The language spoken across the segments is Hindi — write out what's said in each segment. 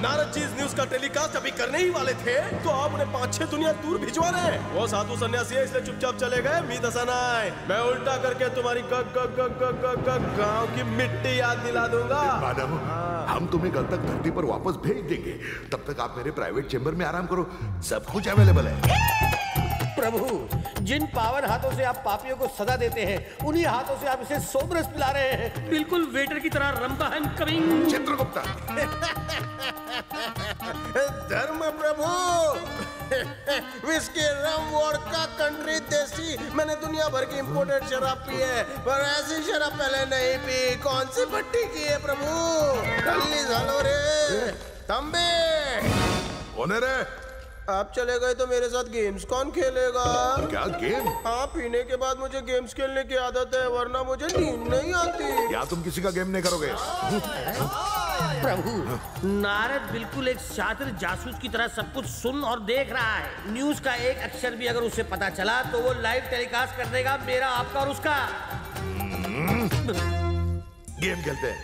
नारद जी इस न्यूज का टेलीकास्ट अभी करने ही वाले थे तो आप उन्हें 5-6 दुनिया दूर भिजवा रहे हैं। वो साधु सन्यासी है इसलिए चुपचाप चले गए। मीत हसनाए मैं उल्टा करके तुम्हारी गांव की मिट्टी याद दिला दूंगा। माधव, हम तुम्हें कल तक धरती पर वापस भेज देंगे। तब तक आप मेरे प्राइवेट चेंबर में आराम करो, सब कुछ अवेलेबल है। प्रभु, जिन पावन हाथों से आप पापियों को सजा देते हैं उन्हीं हाथों से आप इसे सोमरस पिला रहे हैं। बिल्कुल वेटर की तरह रंबाहन कमिंग। चित्रगुप्ता धर्म प्रभु, विस्की, रम, वोडका, कंट्री, देसी, मैंने दुनिया भर की इंपोर्टेड शराब पी है पर ऐसी शराब पहले नहीं पी। कौन सी भट्टी की है प्रभु? जल्दी झालो रे तंबे। कौन है रे? आप चले गए तो मेरे साथ गेम्स कौन खेलेगा? क्या गेम? हाँ, पीने के बाद मुझे गेम्स खेलने की आदत है वरना मुझे नींद नहीं आती। क्या तुम किसी का गेम नहीं करोगे? प्रभु, नारद बिल्कुल एक शातिर जासूस की तरह सब कुछ सुन और देख रहा है। न्यूज का एक अक्षर भी अगर उसे पता चला तो वो लाइव टेलीकास्ट कर देगा, मेरा, आपका और उसका। गेम खेलते हैं।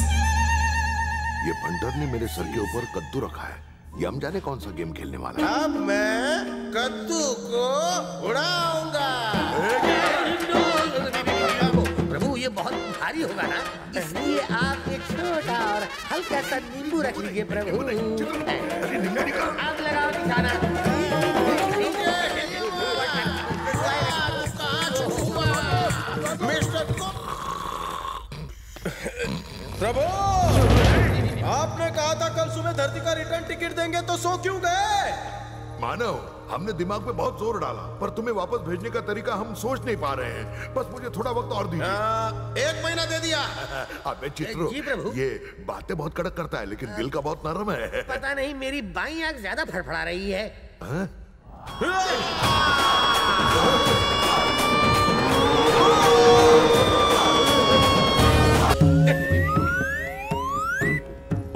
ये बंदर ने मेरे सर के ऊपर कद्दू रखा है, ये हम जाने कौन सा गेम खेलने वाला है। अब मैं कद्दू को उड़ाऊंगा। प्रभु, ये बहुत भारी होगा ना, इसलिए आप एक छोटा और हल्का सा नींबू रख लीजिए प्रभु। आग लगाओ निशाना। प्रभु, आपने कहा था कल सुबह धरती का रिटर्न टिकट देंगे तो सो क्यों गए? मानव, हमने दिमाग पे बहुत जोर डाला पर तुम्हें वापस भेजने का तरीका हम सोच नहीं पा रहे हैं। बस मुझे थोड़ा वक्त और दीजिए। 1 महीना दे दिया। अबे चित्रो, जी प्रभु। ये बातें बहुत कड़क करता है लेकिन दिल का बहुत नरम है। पता नहीं मेरी बाईं आंख ज्यादा फड़फड़ा रही है।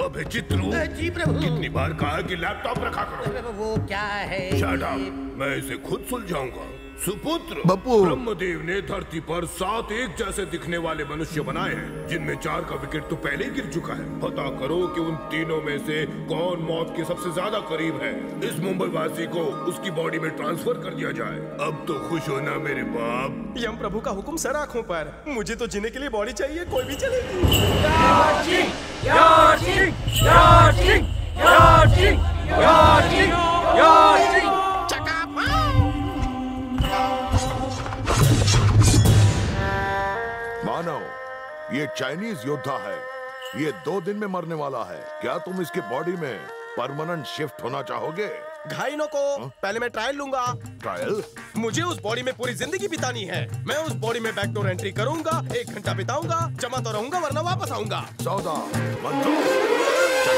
अबे चित्रू, जी प्रभु। कितनी बार कहा कि लैपटॉप रखा करो। वो क्या है? शट अप, मैं इसे खुद सुलझाऊंगा। सुपुत्र, बप्पू। ब्रह्मदेव ने धरती पर 7 एक जैसे दिखने वाले मनुष्य बनाए हैं जिनमें 4 का विकेट तो पहले ही गिर चुका है। पता करो कि उन तीनों में से कौन मौत के सबसे ज्यादा करीब है। इस मुंबई वासी को उसकी बॉडी में ट्रांसफर कर दिया जाए। अब तो खुश होना मेरे बाप। यम प्रभु का हुक्म सर आंखों पर। मुझे तो जीने के लिए बॉडी चाहिए, कोई भी चलेगी। मानव, ये चाइनीज योद्धा है, ये 2 दिन में मरने वाला है। क्या तुम इसके बॉडी में परमानेंट शिफ्ट होना चाहोगे? घायलों को पहले मैं ट्रायल लूंगा। ट्रायल? मुझे उस बॉडी में पूरी जिंदगी बितानी है। मैं उस बॉडी में बैकडोर एंट्री करूंगा, 1 घंटा बिताऊंगा, जमा तो रहूंगा वरना वापस आऊंगा। सौदा मंजूर। चल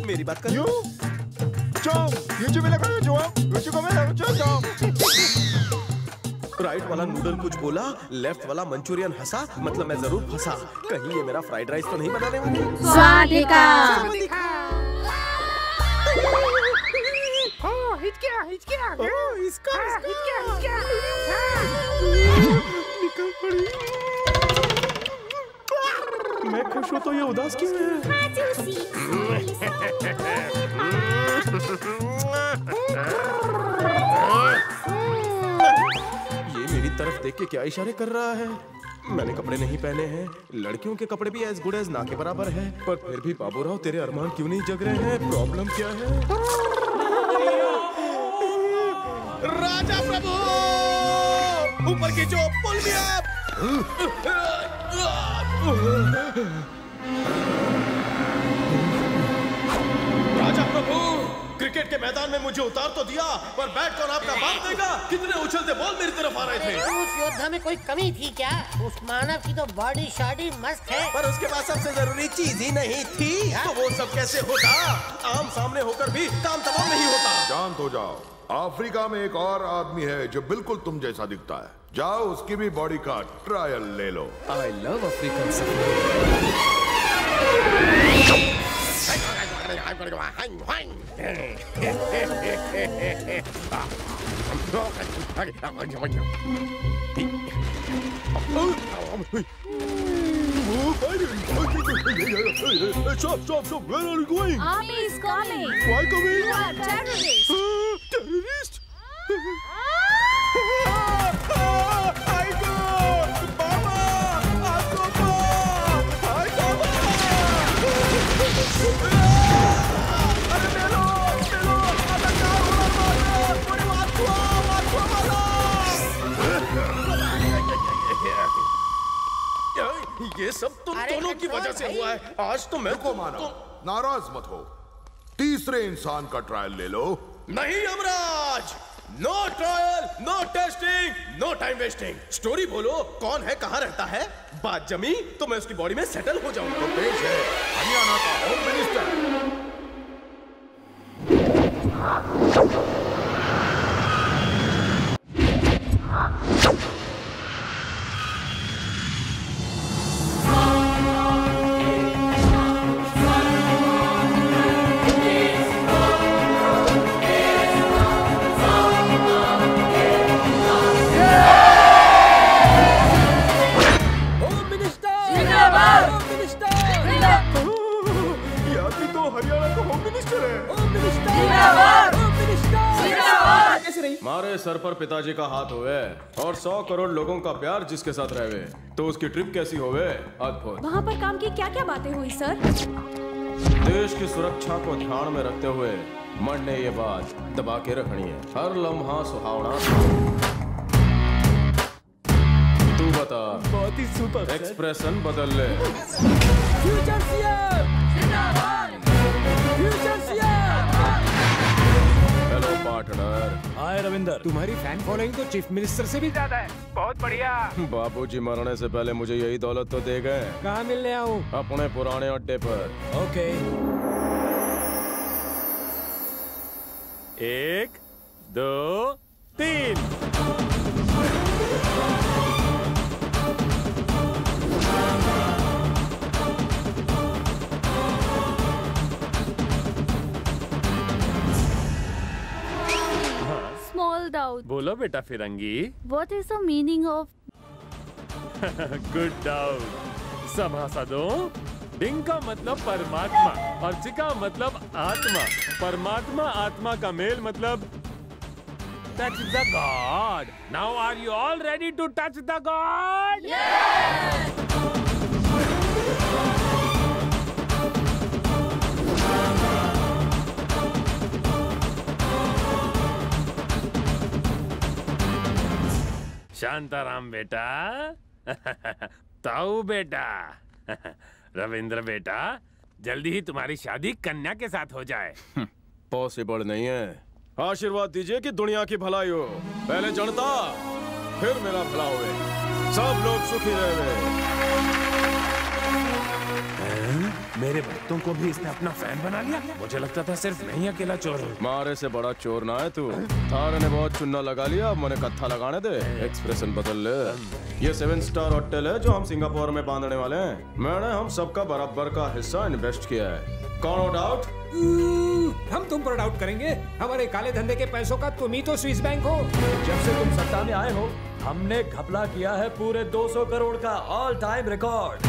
मेरी बात कर। राइट वाला नूडल कुछ बोला, लेफ्ट वाला मंचूरियन हंसा, मतलब मैं जरूर फंसा। कहीं ये मेरा फ्राइड राइस तो नहीं बनाने वाली? स्वादिका। निकल पड़ी। मैं खुश हूँ तो ये उदास क्यों है? ये मेरी तरफ देख के क्या इशारे कर रहा है? मैंने कपड़े नहीं पहने हैं। लड़कियों के कपड़े भी एज गुड एज ना के बराबर है, पर फिर भी बाबूराव तेरे अरमान क्यों नहीं जग रहे हैं? प्रॉब्लम क्या है? राजा प्रभु, ऊपर की जो पुल भी आप। राजा प्रभु, क्रिकेट के मैदान में मुझे उतार तो दिया, पर बैट कौन आपका बाप देगा? कितने उछलते बॉल मेरी तरफ आ रहे थे। उस योद्धा में कोई कमी थी क्या? उस मानव की तो बॉडी शाडी मस्त है, पर उसके पास सबसे जरूरी चीज ही नहीं थी। तो वो सब कैसे होता? आम सामने होकर भी काम तमाम नहीं होता। शांत हो जाओ। अफ्रीका में एक और आदमी है जो बिल्कुल तुम जैसा दिखता है। जाओ उसकी भी बॉडी का ट्रायल ले लो। I love African. Stop! Where are you going? Army is coming. Why coming? You are terrorists. Terrorist? I go! Baba! Akoba! I go! अरे मेलो! अटका हुआ ये सब तुम दोनों की वजह से हुआ है। आज तो मैं रुको मानो, नाराज मत हो। तीसरे इंसान का ट्रायल ले लो। नहीं Yamraj, no trial, no testing, no time wasting. Story बोलो, कौन है, कहाँ रहता है, बात जमी तो मैं उसकी बॉडी में सेटल हो जाऊंगा। तो पेश है हरियाणा का होम मिनिस्टर। हमारे सर पर पिताजी का हाथ होवे और 100 करोड़ लोगों का प्यार जिसके साथ रहवे तो उसकी ट्रिप कैसी होवे? अद्भुत। वहाँ पर काम की क्या क्या बातें हुई सर? देश की सुरक्षा को ध्यान में रखते हुए मन ने ये बात दबा के रखनी है, हर लम्हा सुहावना। तू बता। बहुत ही सुपर। एक्सप्रेशन बदल ले। फ्यूचर सीएम जिंदाबाद, future CM. Hello partner. Hi Ravinder, तुम्हारी फैन फॉलोइंग तो चीफ मिनिस्टर से भी ज्यादा है। बहुत बढ़िया। बाबूजी मरने से पहले मुझे यही दौलत तो दे गए। कहाँ मिलने आऊँ? अपने पुराने अड्डे पर। ओके। 1 2 3। Small doubt. बोलो बेटा फिरंगी। What is the meaning of? Good doubt. सभासदों, डिंग का मतलब परमात्मा और चिका मतलब आत्मा। परमात्मा आत्मा का मेल मतलब touch the God. Now are you all ready to touch the God? Yes! Shantaram बेटा। ताऊ बेटा। रविंद्र बेटा, जल्दी ही तुम्हारी शादी कन्या के साथ हो जाए। पॉसिबल नहीं है। आशीर्वाद दीजिए कि दुनिया की भलाई हो। पहले जनता, फिर मेरा भला होवे। सब लोग सुखी रहे। मेरे भक्तों को भी इसने अपना फैन बना लिया। मुझे लगता था सिर्फ मैं ही अकेला चोर हूँ। मारे से बड़ा चोर ना है तू। थारे ने बहुत चुन्ना लगा लिया, मैंने कत्था लगाने दे। एक्सप्रेशन बदल ले। ये 7 स्टार होटल है जो हम सिंगापुर में बांधने वाले हैं। मैंने हम सबका बराबर का हिस्सा इन्वेस्ट किया है। कौन डाउट? हम तुम पर डाउट करेंगे? हमारे काले धंधे के पैसों का तुम ही तो स्विस बैंक हो। जब से तुम सत्ता में आए हो, हमने घपला किया है पूरे 200 करोड़ का ऑल टाइम रिकॉर्ड।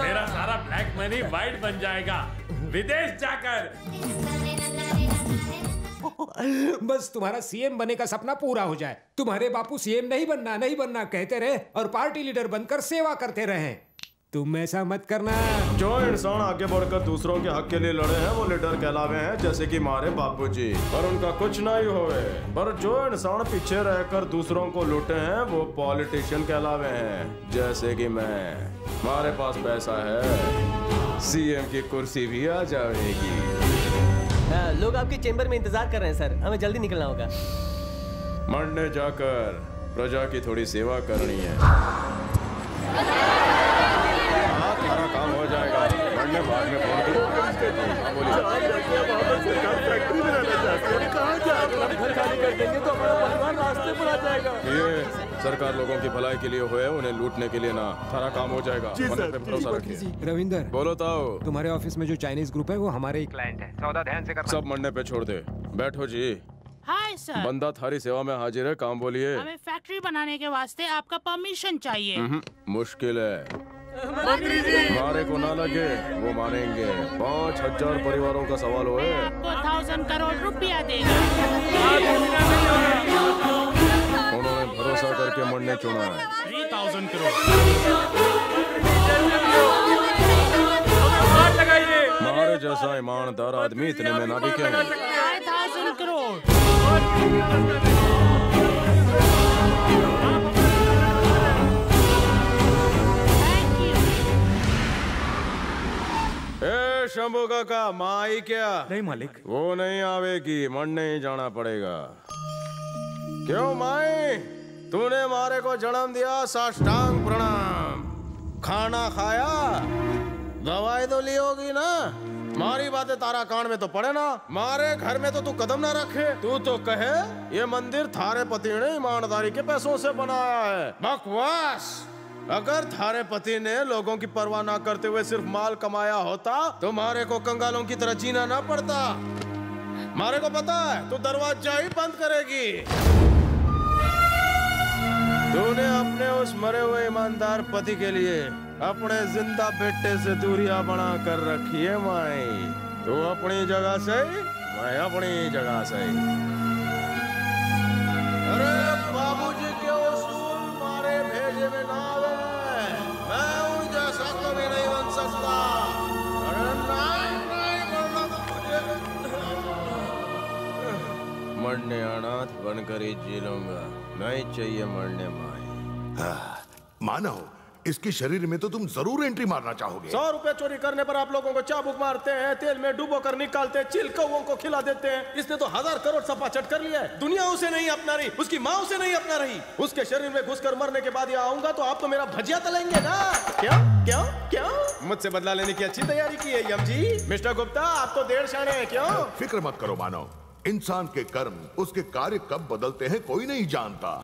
मेरा सारा ब्लैक मनी वाइट बन जाएगा विदेश जाकर। बस तुम्हारा सीएम बनने का सपना पूरा हो जाए। तुम्हारे बापू सीएम नहीं बनना कहते रहे और पार्टी लीडर बनकर सेवा करते रहे। तुम ऐसा मत करना। जो इंसान आगे बढ़कर दूसरों के हक के लिए लड़े हैं वो लीडर कहलावे हैं, जैसे कि हमारे बापूजी। पर उनका कुछ नहीं होवे। पर जो इंसान पीछे रहकर दूसरों को लूटे हैं वो पॉलिटिशियन कहलावे हैं, जैसे कि मैं। हमारे पास पैसा है, सीएम की कुर्सी भी आ जाएगी। लोग आपके चेंबर में इंतजार कर रहे हैं सर, हमें जल्दी निकलना होगा। मरने जाकर प्रजा की थोड़ी सेवा करनी है। सारा काम हो जाएगा। मरने बाद में फोन करो। फैक्ट्री में रहना चाहते हैं। कहाँ जा रहे हो? घर खाली कर देंगे तो हमारा परिवार रास्ते पर आ जाएगा। ये सरकार लोगों की भलाई के लिए हुए, उन्हें लूटने के लिए ना। सारा काम हो जाएगा, होने पे भरोसा रखिए। रविंदर, बोलो ताओ। तुम्हारे ऑफिस में जो चाइनीज ग्रुप है वो हमारे ही क्लाइंट है, सौदा ध्यान से करना। सब मरने पे छोड़ दे। बैठो जी। Hi sir. बंदा थारी सेवा में हाजिर है, काम बोलिए। हमें फैक्ट्री बनाने के वास्ते आपका परमिशन चाहिए। मुश्किल है। मारे को ना लगे, वो मानेंगे। 5000 परिवारों का सवाल हो। आपको 1000 करोड़ रुपया देगा। उन्होंने भरोसा करके मरने चुना है। 3000 करोड़। हमारे जैसा ईमानदार आदमी इतने में ना बिके। 5000 करोड़। ए शंभू काका, माई क्या? नहीं मालिक, वो नहीं आवेगी, मरने ही जाना पड़ेगा। क्यों माई, तूने मारे को जन्म दिया, साष्टांग प्रणाम। खाना खाया, दवाई तो ली होगी ना। मारी बातें तारा कान में तो पड़े ना। मारे घर में तो तू कदम ना रखे। तू तो कहे ये मंदिर थारे पति ने ईमानदारी के पैसों से बनाया है। बकवास। अगर थारे पति ने लोगों की परवाह ना करते हुए सिर्फ माल कमाया होता तो मारे को कंगालों की तरह जीना ना पड़ता। मारे को पता है तू दरवाजा ही बंद करेगी। तूने अपने उस मरे हुए ईमानदार पति के लिए अपने जिंदा बेटे से दूरियां बना कर रखी है माई। तू अपनी जगह सही, मैं अपनी जगह सही। अरे बाबूजी के उसूल मारे भेजे में ना आवे। मैं हूं जैसा कभी नहीं बन सकता। अरे नहीं मरना तो मुझे। मरने अनाथ बनकर ही जी लूंगा, नहीं चाहिए मरने माई। मानो इसके शरीर में तो तुम जरूर एंट्री मारना चाहोगे। 100 रुपए चोरी करने पर आप लोगों को चाबुक मारते हैं, तेल में डुबो कर निकालते हैं, चिल कौओं को खिला देते हैं। इसने तो 1000 करोड़ सपाचट कर लिया है। दुनिया उसे नहीं अपना रही, उसकी माँ उसे नहीं अपना रही। उसके शरीर में घुसकर मरने के बाद यहाँ आऊंगा तो आप तो मेरा भजिया तलेंगे ना। क्यों क्यों क्यों? मुझसे बदला लेने की अच्छी तैयारी की है यम जी। मिस्टर गुप्ता, आप तो देर शाणे हैं। क्यों? फिक्र मत करो मानव, इंसान के कर्म उसके कार्य कब बदलते हैं कोई नहीं जानता।